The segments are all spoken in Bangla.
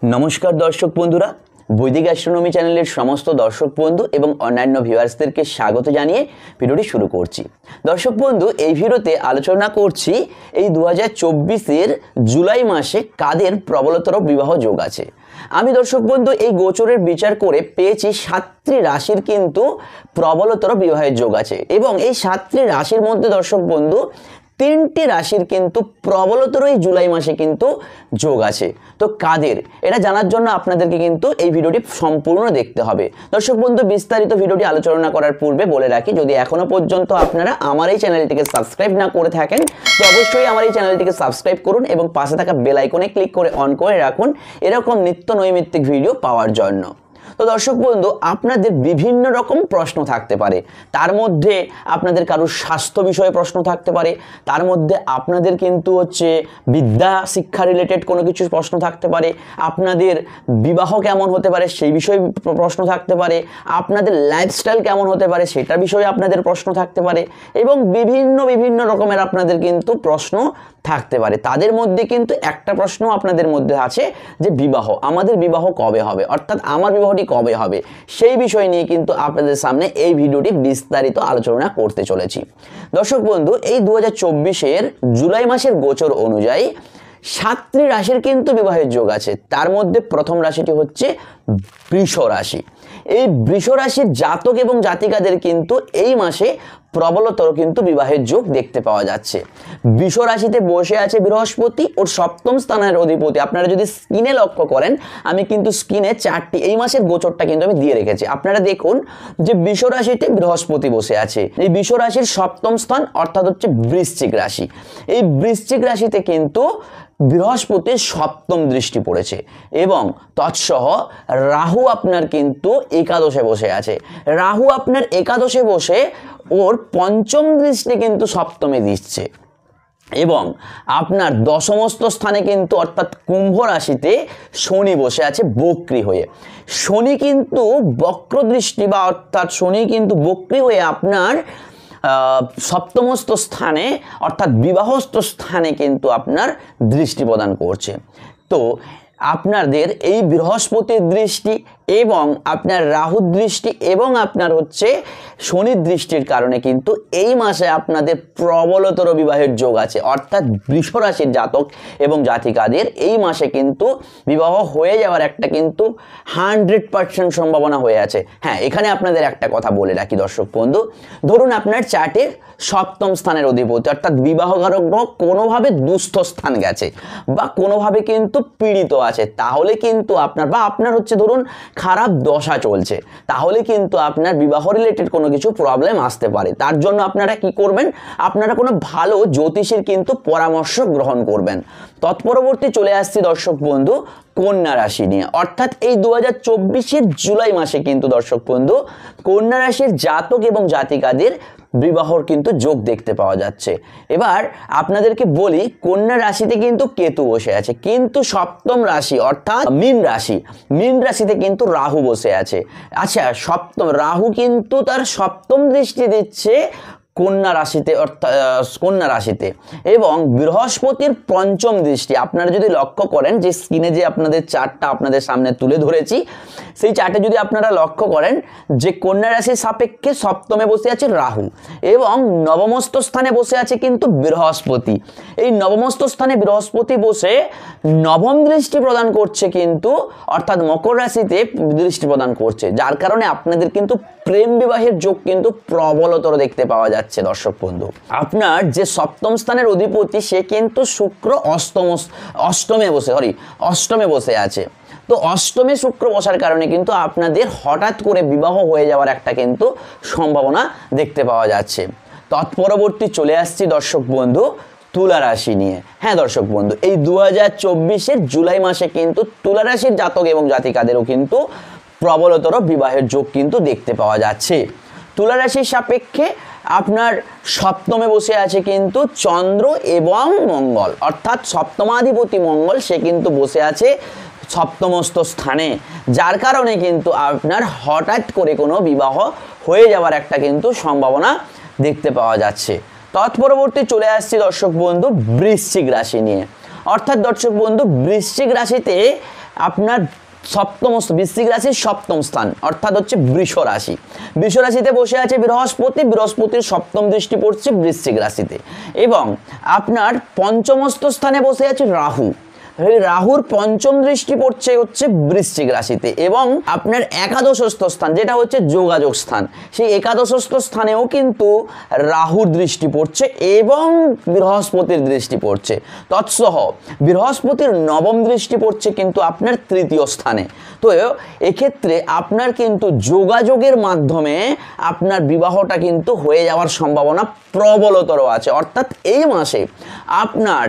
नमस्कार दर्शक बंधुरा वैदिक एस्ट्रोनॉमी चैनल समस्त दर्शक बंधु एवं अन्यान्य ভিউয়ার্সদেরকে স্বাগত জানিয়ে ভিডিওটি শুরু করছি। দর্শক বন্ধু এই ভিডিওতে আলোচনা করছি এই 2024 এর জুলাই মাসে কাদের প্রবলতর বিবাহ যোগ আছে। আমি দর্শক বন্ধু এই গোচরের বিচার করে পেয়েছি 7টি রাশির কিন্তু প্রবলতর বিবাহের যোগ আছে এবং এই 7টি রাশির মধ্যে দর্শক বন্ধু 3টি রাশির কিন্তু প্রবলতর এই জুলাই মাসে কিন্তু যোগ আছে। তো কাদের এটা জানার জন্য আপনাদেরকে কিন্তু এই ভিডিওটি সম্পূর্ণ দেখতে হবে। দর্শক বন্ধু বিস্তারিত ভিডিওটি আলোচনা করার পূর্বে বলে রাখি, যদি এখনো পর্যন্ত আপনারা আমার এই চ্যানেলটিকে সাবস্ক্রাইব না করে থাকেন তো অবশ্যই আমার এই চ্যানেলটিকে সাবস্ক্রাইব করুন এবং পাশে থাকা বেল আইকনে ক্লিক করে অন করে রাখুন এরকম নিত্য নৈমিত্তিক ভিডিও পাওয়ার জন্য। তো দর্শক বন্ধু আপনাদের বিভিন্ন রকম প্রশ্ন থাকতে পারে, তার মধ্যে আপনাদের কারোর স্বাস্থ্য বিষয়ে প্রশ্ন থাকতে পারে, তার মধ্যে আপনাদের কিন্তু বিদ্যা শিক্ষা রিলেটেড কোনো কিছু প্রশ্ন থাকতে পারে, আপনাদের বিবাহ কেমন হতে পারে সেই বিষয়ে প্রশ্ন থাকতে পারে, আপনাদের লাইফস্টাইল কেমন হতে পারে সেটার বিষয়ে আপনাদের প্রশ্ন থাকতে পারে এবং বিভিন্ন রকমের আপনাদের কিন্তু প্রশ্ন থাকতে পারে। তাদের মধ্যে কিন্তু একটা প্রশ্ন আপনাদের মধ্যে আছে যে বিবাহ, আমাদের বিবাহ কবে হবে, অর্থাৎ আমার বিবাহটি কবে হবে, সেই বিষয় নিয়ে কিন্তু আপনাদের সামনে এই ভিডিওটি বিস্তারিত আলোচনা করতে চলেছি। দর্শক বন্ধু এই 2024 জুলাই মাসের গোচর অনুযায়ী 7টি রাশির কিন্তু বিবাহের যোগ আছে। তার মধ্যে প্রথম রাশিটি হচ্ছে বৃষ রাশি। এই বৃষ রাশির জাতক এবং জাতিকাদের কিন্তু এই মাসে প্রবলতর কিন্তু বিবাহের যোগ দেখতে পাওয়া যাচ্ছে। বৃষ রাশিতে বসে আছে বৃহস্পতি, ওর সপ্তম স্থানের অধিপতি। আপনারা যদি স্ক্রিনে লক্ষ্য করেন, আমি কিন্তু স্ক্রিনে 4টি এই মাসের গোচরটা কিন্তু আমি দিয়ে রেখেছি। আপনারা দেখুন যে বৃষ রাশিতে বৃহস্পতি বসে আছে। এই বৃষ রাশির সপ্তম স্থান অর্থাৎ হচ্ছে বৃশ্চিক রাশি। এই বৃশ্চিক রাশিতে কিন্তু বৃহস্পতির সপ্তম দৃষ্টি পড়েছে এবং তৎসহ রাহু আপনার কিন্তু একাদশে বসে আছে। রাহু আপনার একাদশে বসে ওর পঞ্চম দৃষ্টি কিন্তু সপ্তমে দিচ্ছে এবং আপনার দশমস্ত স্থানে কিন্তু অর্থাৎ কুম্ভ রাশিতে শনি বসে আছে বক্রী হয়ে। শনি কিন্তু বক্র দৃষ্টি বা অর্থাৎ শনি কিন্তু বক্রী হয়ে আপনার সপ্তমস্ত স্থানে অর্থাৎ বিবাহস্থ স্থানে কিন্তু আপনার দৃষ্টি প্রদান করছে। তো আপনাদের এই বৃহস্পতির দৃষ্টি এবং আপনার রাহুর দৃষ্টি এবং আপনার শনির দৃষ্টির কারণে কিন্তু এই মাসে আপনাদের প্রবলতর বিবাহের যোগ আছে। অর্থাৎ বৃষ রাশির জাতক এবং জাতিকাদের এই মাসে কিন্তু বিবাহ হয়ে যাওয়ার একটা কিন্তু 100% সম্ভাবনা হয়ে আছে। হ্যাঁ, এখানে আপনাদের একটা কথা বলে রাখি দর্শক বন্ধু, ধরুন আপনার চার্টের সপ্তম স্থানের অধিপতি অর্থাৎ বিবাহকারক গ্রহ কোনোভাবে দুস্থ স্থান গেছে বা কোনোভাবে কিন্তু পীড়িত আছে, তাহলে কিন্তু আপনার বা আপনার ধরুন খারাপ দশা চলছে, তাহলে কিন্তু আপনার বিবাহ রিলেটেড কোনো কিছু প্রবলেম আসতে পারে। তার জন্য আপনারা কি করবেন, আপনারা কোনো ভালো জ্যোতিষীর কিন্তু পরামর্শ গ্রহণ করবেন। তৎপরবর্তী চলে আসছি দর্শক বন্ধু কন্যা রাশি নিয়ে। অর্থাৎ এই 2024 জুলাই মাসে কিন্তু দর্শক বন্ধু কন্যা রাশির জাতক এবং জাতিকাদের বিবাহর কিন্তু যোগ দেখতে পাওয়া যাচ্ছে। এবার আপনাদেরকে বলি, কন্যা রাশিতে কিন্তু কেতু বসে আছে, কিন্তু সপ্তম রাশি অর্থাৎ মীন রাশিতে কিন্তু রাহু বসে আছে। আচ্ছা, রাহু কিন্তু তার সপ্তম দৃষ্টি দিচ্ছে কন্যা রাশিতে এবং বৃহস্পতির পঞ্চম দৃষ্টি। আপনারা যদি লক্ষ্য করেন যে স্ক্রিনে যে আপনাদের চার্টটা আপনাদের সামনে তুলে ধরেছি, সেই চার্টে যদি আপনারা লক্ষ্য করেন যে কন্যা রাশির সাপেক্ষে সপ্তমে বসে আছে রাহু এবং নবমস্ত স্থানে বসে আছে কিন্তু বৃহস্পতি। এই নবমস্ত স্থানে বৃহস্পতি বসে নবম দৃষ্টি প্রদান করছে কিন্তু অর্থাৎ মকর রাশিতে দৃষ্টি প্রদান করছে, যার কারণে আপনাদের কিন্তু প্রেম বিবাহের যোগ কিন্তু প্রবলতর দেখতে পাওয়া যাচ্ছে। দর্শক বন্ধু আপনার যে সপ্তম স্থানের অধিপতি সে কিন্তু শুক্র অষ্টমে বসে আছে। তো অষ্টমে শুক্র বসার কারণে কিন্তু আপনাদের হঠাৎ করে বিবাহ হয়ে যাওয়ার একটা কিন্তু সম্ভাবনা দেখতে পাওয়া যাচ্ছে। তৎপরবর্তী চলে আসছি দর্শক বন্ধু তুলা রাশি নিয়ে। হ্যাঁ দর্শক বন্ধু এই 2024 জুলাই মাসে কিন্তু তুলা রাশির জাতক এবং জাতিকাদেরও কিন্তু প্রবলতর বিবাহের যোগ কিন্তু দেখতে পাওয়া যাচ্ছে। তুলা রাশির সাপেক্ষে আপনার সপ্তমে বসে আছে কিন্তু চন্দ্র এবং মঙ্গল, অর্থাৎ সপ্তমাধিপতি মঙ্গল সে কিন্তু বসে আছে সপ্তমস্ত স্থানে, যার কারণে কিন্তু আপনার হঠাৎ করে কোনো বিবাহ হয়ে যাওয়ার একটা কিন্তু সম্ভাবনা দেখতে পাওয়া যাচ্ছে। তৎপরবর্তী চলে আসছি দর্শক বন্ধু বৃশ্চিক রাশি নিয়ে। অর্থাৎ দর্শক বন্ধু বৃশ্চিক রাশিতে আপনার সপ্তম বৃশ্চিক রাশির সপ্তম স্থান অর্থাৎ হচ্ছে বৃষ রাশি। বৃষ রাশিতে বসে আছে বৃহস্পতি, বৃহস্পতির সপ্তম দৃষ্টি পড়ছে বৃশ্চিক রাশিতে। এবং আপনার পঞ্চমস্ত স্থানে বসে আছে রাহু, রাহুর পঞ্চম দৃষ্টি পড়ছে হচ্ছে বৃশ্চিক রাশিতে। এবং আপনার একাদশস্থ স্থান যেটা হচ্ছে যোগাযোগ স্থান, সেই একাদশস্থ স্থানেও কিন্তু রাহুর দৃষ্টি পড়ছে এবং বৃহস্পতির দৃষ্টি পড়ছে। তৎসহ বৃহস্পতির নবম দৃষ্টি পড়ছে কিন্তু আপনার তৃতীয় স্থানে। তো এক্ষেত্রে আপনার কিন্তু যোগাযোগের মাধ্যমে আপনার বিবাহটা কিন্তু হয়ে যাওয়ার সম্ভাবনা প্রবলতর আছে। অর্থাৎ এই মাসে আপনার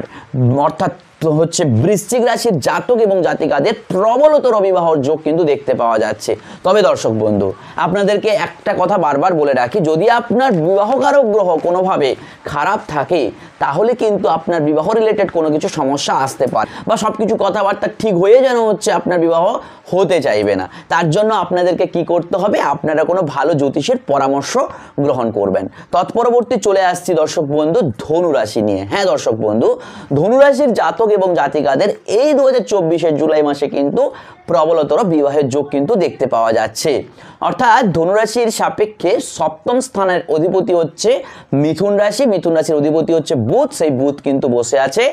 অর্থাৎ হচ্ছে বৃশ্চিক রাশির জাতক এবং জাতিকাদের প্রবলতর বিবাহর যোগ কিন্তু দেখতে পাওয়া যাচ্ছে। তবে দর্শক বন্ধু, আপনাদেরকে একটা কথা বারবার বলে রাখি, যদি আপনার বিবাহকারক গ্রহ কোনোভাবে খারাপ থাকে তাহলে কিন্তু আপনার বিবাহ রিলেটেড কোনো কিছু সমস্যা আসতে পারে, বা সব কিছু কথাবার্তা ঠিক হয়ে যেন হচ্ছে আপনার বিবাহ হতে চাইবে না। তার জন্য আপনাদেরকে কি করতে হবে, আপনারা কোনো ভালো জ্যোতিষের পরামর্শ গ্রহণ করবেন। তৎপরবর্তী চলে আসছি দর্শক বন্ধু ধনুরাশি নিয়ে। হ্যাঁ দর্শক বন্ধু, ধনুরাশির জাতক এবং জাতিকাদের এই 2024 জুলাই মাসে কিন্তু প্রবলতর বিবাহের যোগ কিন্তু দেখতে পাওয়া যাচ্ছে। অর্থাৎ ধনুরাশির সাপেক্ষে সপ্তম স্থানের অধিপতি হচ্ছে মিথুন রাশি, মিথুন রাশির অধিপতি হচ্ছে বুধ, সেই বুধ কিন্তু বসে আছে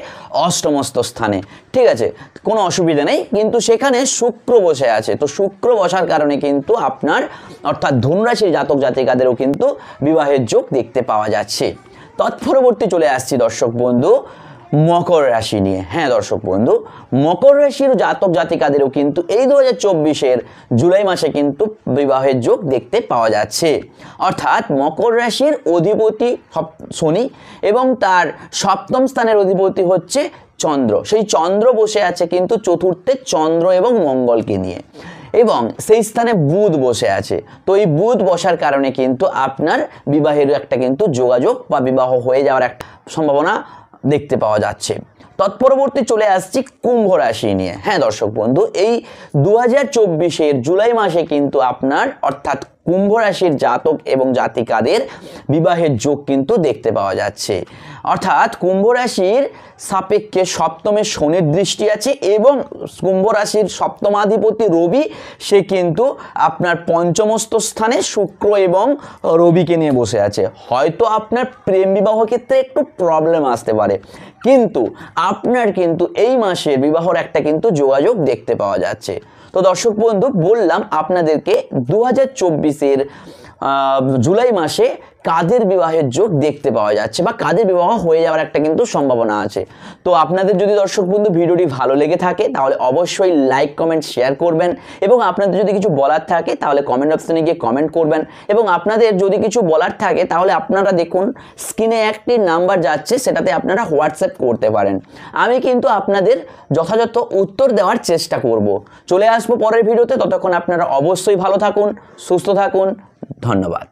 অষ্টমস্ত স্থানে। ঠিক আছে, কোনো অসুবিধা নেই, কিন্তু সেখানে শুক্র বসে আছে। তো শুক্র বসার কারণে কিন্তু আপনার অর্থাৎ ধনুরাশির জাতক জাতিকাদেরও কিন্তু বিবাহের যোগ দেখতে পাওয়া যাচ্ছে। তৎপরবর্তী চলে আসছি দর্শক বন্ধু মকর রাশি নিয়ে। হ্যাঁ দর্শক বন্ধু, মকর রাশির জাতক জাতিকাদেরও কিন্তু এই 2024 জুলাই মাসে কিন্তু বিবাহের যোগ দেখতে পাওয়া যাচ্ছে। অর্থাৎ মকর রাশির অধিপতি শনি এবং তার সপ্তম স্থানের অধিপতি হচ্ছে চন্দ্র। সেই চন্দ্র বসে আছে কিন্তু চতুর্থে চন্দ্র এবং মঙ্গলকে নিয়ে, এবং সেই স্থানে বুধ বসে আছে। তো এই বুধ বসার কারণে কিন্তু আপনার বিবাহের একটা কিন্তু যোগাযোগ বা বিবাহ হয়ে যাওয়ার একটা সম্ভাবনা দেখতে পাওয়া যাচ্ছে। তৎপরবর্তী চলে আসছি কুম্ভ রাশি নিয়ে। হ্যাঁ দর্শক বন্ধু, এই 2024 জুলাই মাসে কিন্তু আপনার অর্থাৎ কুম্ভ রাশির জাতক এবং জাতিকাদের বিবাহের যোগ কিন্তু দেখতে পাওয়া যাচ্ছে। অর্থাৎ কুম্ভ রাশির সাপেক্ষে সপ্তমে শনির দৃষ্টি আছে এবং কুম্ভ রাশির সপ্তমাধিপতি রবি, সে কিন্তু আপনার পঞ্চমস্ত স্থানে শুক্র এবং রবিকে নিয়ে বসে আছে। হয়তো আপনার প্রেম বিবাহ ক্ষেত্রে একটু প্রবলেম আসতে পারে, কিন্তু আপনার কিন্তু এই মাসের বিবাহর একটা কিন্তু যোগাযোগ দেখতে পাওয়া যাচ্ছে। তো দর্শক বন্ধু, বললাম আপনাদেরকে 2024 জুলাই মাসে কাদের বিবাহের যোগ দেখতে পাওয়া যাচ্ছে বা কাদের বিবাহ হয়ে যাওয়ার একটা কিন্তু সম্ভাবনা আছে। তো আপনাদের যদি দর্শক বন্ধু ভিডিওটি ভালো লেগে থাকে তাহলে অবশ্যই লাইক কমেন্ট শেয়ার করবেন, এবং আপনাদের যদি কিছু বলার থাকে তাহলে কমেন্ট অপশনে গিয়ে কমেন্ট করবেন। এবং আপনাদের যদি কিছু বলার থাকে তাহলে আপনারা দেখুন স্ক্রিনে একটি নাম্বার যাচ্ছে, সেটাতে আপনারা হোয়াটসঅ্যাপ করতে পারেন। আমি কিন্তু আপনাদের যথাযথ উত্তর দেওয়ার চেষ্টা করব। চলে আসবো পরের ভিডিওতে, ততক্ষণ আপনারা অবশ্যই ভালো থাকুন, সুস্থ থাকুন। ধন্যবাদ।